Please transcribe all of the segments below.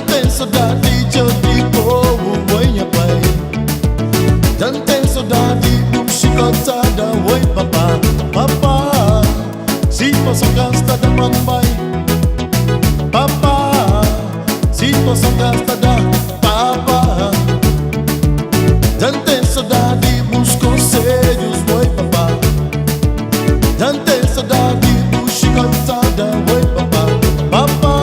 Dante so daddy jodi po woya pai. Dante so daddy boom shikotada woy papa papa. Si po so gasta da mambay papa. Si po so gasta da papa. Dante so daddy bus conselhos woy papa. Dante so daddy boom shikotada woy papa papa.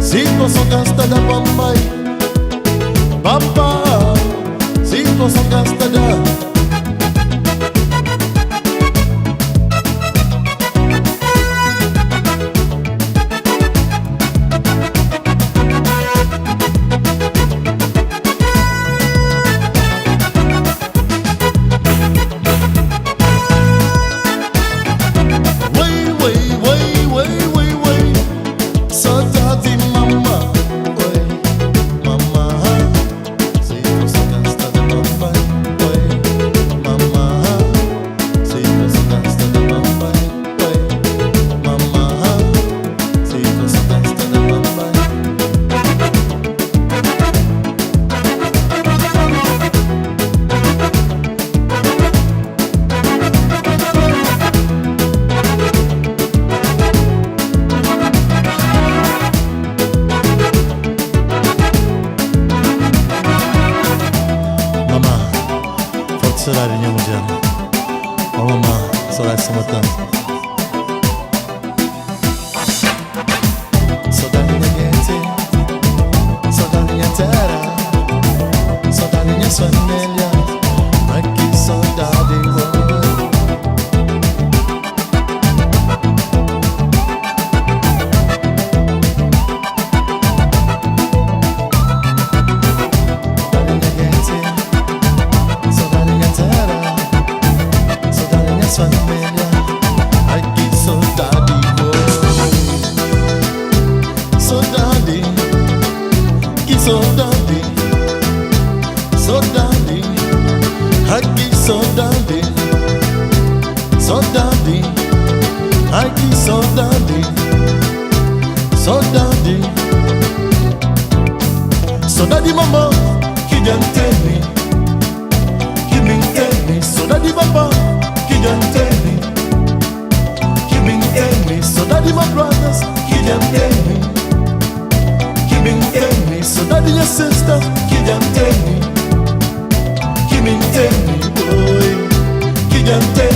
Si po so gasta da mambay papa. Si po so gasta da. Saudade mundial. Oh mamãe, saudade se matando. Saudade niente, saudade terra, saudade família. Aqui saudade família, aqui saudade, saudade, que saudade, saudade, aqui saudade, saudade, aqui saudade, saudade, saudade mamãe que já teve, que me teve, saudade papá. Keep me, saudade my brothers, keep them tell me. Keep me, saudade your sister, keep them tell me. Keep me, boy, keep them tell me.